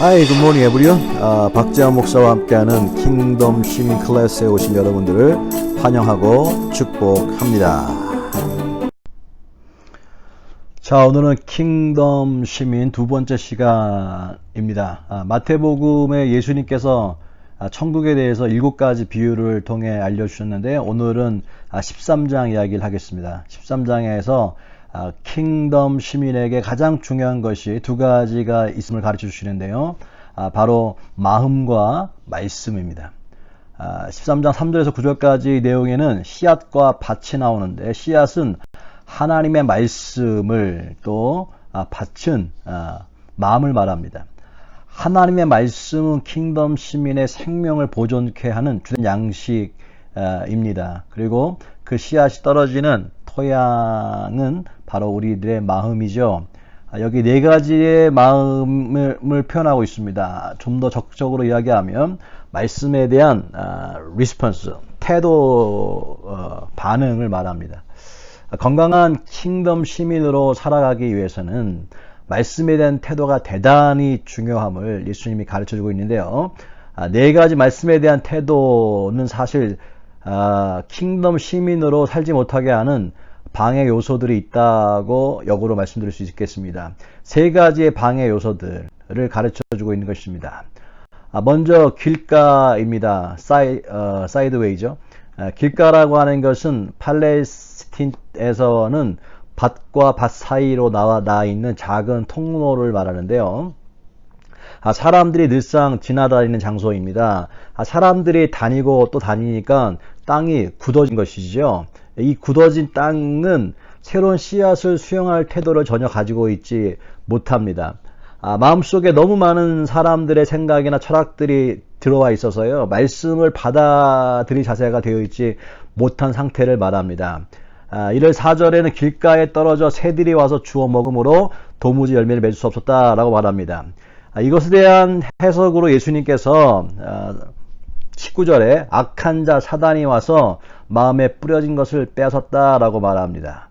Hi, good morning everyone. 박재환 목사와 함께하는 킹덤 시민 클래스에 오신 여러분들을 환영하고 축복합니다. 자, 오늘은 킹덤 시민 두 번째 시간입니다. 마태복음의 예수님께서 천국에 대해서 7가지 비유를 통해 알려주셨는데 오늘은 13장 이야기를 하겠습니다. 13장에서 킹덤 시민에게 가장 중요한 것이 두 가지가 있음을 가르쳐 주시는데요. 바로 마음과 말씀입니다. 13장 3절에서 9절까지 내용에는 씨앗과 밭이 나오는데 씨앗은 하나님의 말씀을 또 밭은 마음을 말합니다. 하나님의 말씀은 킹덤 시민의 생명을 보존케 하는 주된 양식입니다. 그리고 그 씨앗이 떨어지는 토양은 바로 우리들의 마음이죠. 여기 네 가지의 마음을 표현하고 있습니다. 좀 더 적극적으로 이야기하면 말씀에 대한 response, 태도, 반응을 말합니다. 건강한 킹덤 시민으로 살아가기 위해서는 말씀에 대한 태도가 대단히 중요함을 예수님이 가르쳐주고 있는데요. 네 가지 말씀에 대한 태도는 사실 킹덤 시민으로 살지 못하게 하는 방해 요소들이 있다고 역으로 말씀드릴 수 있겠습니다. 세 가지의 방해 요소들을 가르쳐주고 있는 것입니다. 먼저 길가입니다. 사이드웨이죠. 길가라고 하는 것은 팔레스틴에서는 밭과 밭 사이로 나와 있는 작은 통로를 말하는데요. 사람들이 늘상 지나다니는 장소입니다. 사람들이 다니고 또 다니니까 땅이 굳어진 것이죠. 이 굳어진 땅은 새로운 씨앗을 수용할 태도를 전혀 가지고 있지 못합니다. 마음속에 너무 많은 사람들의 생각이나 철학들이 들어와 있어서요. 말씀을 받아들일 자세가 되어 있지 못한 상태를 말합니다. 1월 4절에는 길가에 떨어져 새들이 와서 주워 먹음으로 도무지 열매를 맺을 수 없었다라고 말합니다. 이것에 대한 해석으로 예수님께서 19절에 악한 자 사단이 와서 마음에 뿌려진 것을 빼앗았다라고 말합니다.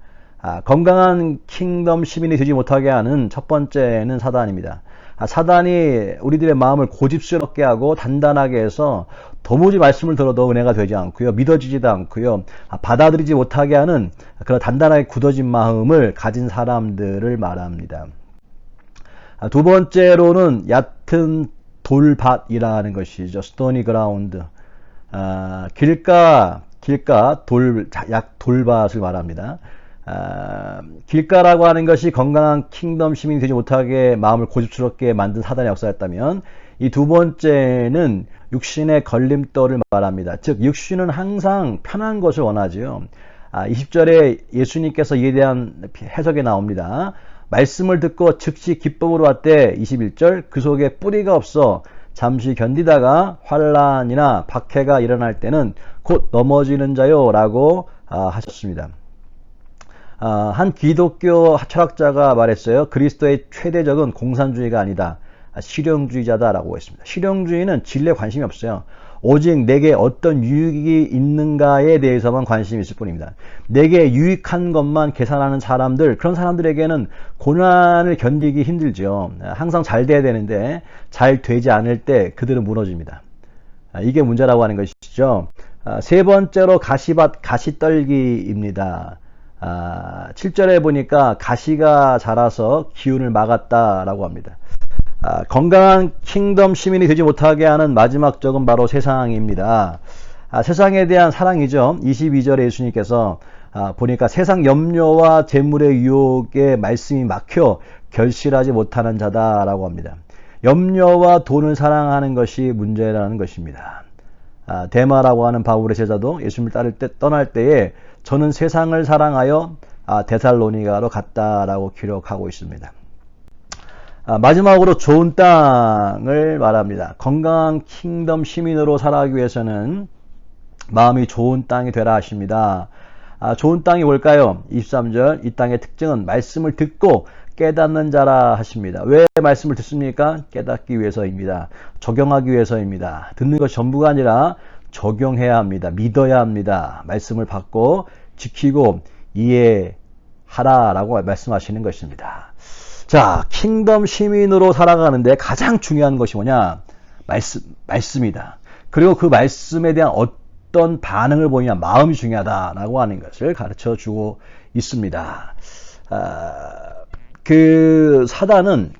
건강한 킹덤 시민이 되지 못하게 하는 첫 번째는 사단입니다. 사단이 우리들의 마음을 고집스럽게 하고 단단하게 해서 도무지 말씀을 들어도 은혜가 되지 않고요. 믿어지지도 않고요. 받아들이지 못하게 하는 그런 단단하게 굳어진 마음을 가진 사람들을 말합니다. 두 번째로는 얕은 돌밭이라는 것이죠. 스토니 그라운드. 길가 돌밭을 말합니다. 길가라고 하는 것이 건강한 킹덤 시민이 되지 못하게 마음을 고집스럽게 만든 사단의 역사였다면 이 두 번째는 육신의 걸림돌을 말합니다. 즉 육신은 항상 편한 것을 원하지요. 20절에 예수님께서 이에 대한 해석이 나옵니다. 말씀을 듣고 즉시 기쁨으로 왔대. 21절 그 속에 뿌리가 없어 잠시 견디다가 환난이나 박해가 일어날 때는 곧 넘어지는 자요 라고 하셨습니다. 한 기독교 철학자가 말했어요. 그리스도의 최대 적은 공산주의가 아니다. 실용주의자다라고 했습니다. 실용주의는 진리에 관심이 없어요. 오직 내게 어떤 유익이 있는가에 대해서만 관심이 있을 뿐입니다. 내게 유익한 것만 계산하는 사람들, 그런 사람들에게는 고난을 견디기 힘들죠. 항상 잘 돼야 되는데 잘 되지 않을 때 그들은 무너집니다. 이게 문제라고 하는 것이죠. 세 번째로 가시밭, 가시떨기입니다. 7절에 보니까 가시가 자라서 기운을 막았다라고 합니다. 건강한 킹덤 시민이 되지 못하게 하는 마지막 적은 바로 세상입니다. 세상에 대한 사랑이죠. 22절에 예수님께서 보니까 세상 염려와 재물의 유혹에 말씀이 막혀 결실하지 못하는 자다라고 합니다. 염려와 돈을 사랑하는 것이 문제라는 것입니다. 데마라고 하는 바울의 제자도 예수님을 따를 때 떠날 때에 저는 세상을 사랑하여 데살로니가로 갔다라고 기록하고 있습니다. 마지막으로 좋은 땅을 말합니다. 건강한 킹덤 시민으로 살아가기 위해서는 마음이 좋은 땅이 되라 하십니다. 좋은 땅이 뭘까요? 23절 이 땅의 특징은 말씀을 듣고 깨닫는 자라 하십니다. 왜 말씀을 듣습니까? 깨닫기 위해서입니다. 적용하기 위해서입니다. 듣는 것이 전부가 아니라 적용해야 합니다. 믿어야 합니다. 말씀을 받고 지키고 이해하라라고 말씀하시는 것입니다. 자, 킹덤 시민으로 살아가는데 가장 중요한 것이 뭐냐? 말씀이다. 그리고 그 말씀에 대한 어떤 반응을 보이냐? 마음이 중요하다라고 하는 것을 가르쳐 주고 있습니다. 그 사단은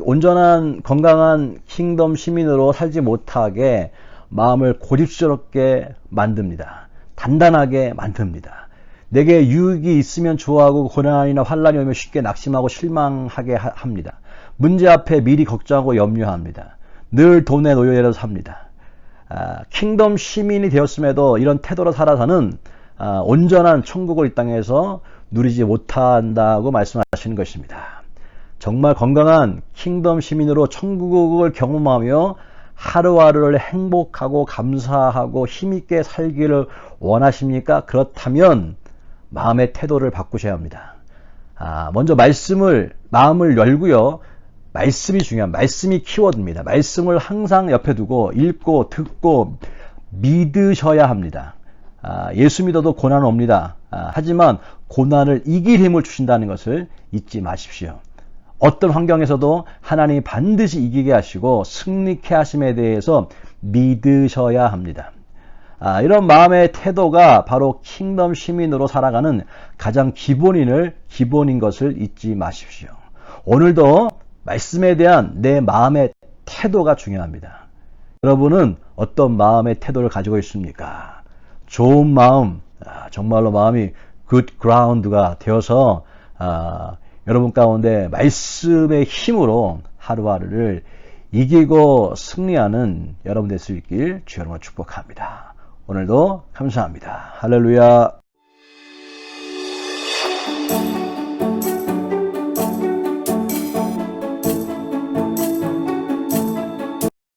온전한 건강한 킹덤 시민으로 살지 못하게 마음을 고집스럽게 만듭니다. 단단하게 만듭니다. 내게 유익이 있으면 좋아하고 고난이나 환란이 오면 쉽게 낙심하고 실망하게 합니다. 문제 앞에 미리 걱정하고 염려합니다. 늘 돈에 노예로 삽니다. 킹덤 시민이 되었음에도 이런 태도로 살아서는 온전한 천국을 이 땅에서 누리지 못한다고 말씀하시는 것입니다. 정말 건강한 킹덤 시민으로 천국을 경험하며 하루하루를 행복하고 감사하고 힘있게 살기를 원하십니까? 그렇다면 마음의 태도를 바꾸셔야 합니다. 먼저 마음을 열고요. 말씀이 중요합니다. 말씀이 키워드입니다. 말씀을 항상 옆에 두고 읽고 듣고 믿으셔야 합니다. 예수 믿어도 고난은 옵니다. 하지만 고난을 이길 힘을 주신다는 것을 잊지 마십시오. 어떤 환경에서도 하나님이 반드시 이기게 하시고 승리케 하심에 대해서 믿으셔야 합니다. 이런 마음의 태도가 바로 킹덤 시민으로 살아가는 가장 기본인 것을 잊지 마십시오. 오늘도 말씀에 대한 내 마음의 태도가 중요합니다. 여러분은 어떤 마음의 태도를 가지고 있습니까? 좋은 마음, 정말로 마음이 good ground가 되어서 여러분 가운데 말씀의 힘으로 하루하루를 이기고 승리하는 여러분 될 수 있길 주 여러분 축복합니다. 오늘도 감사합니다. 할렐루야.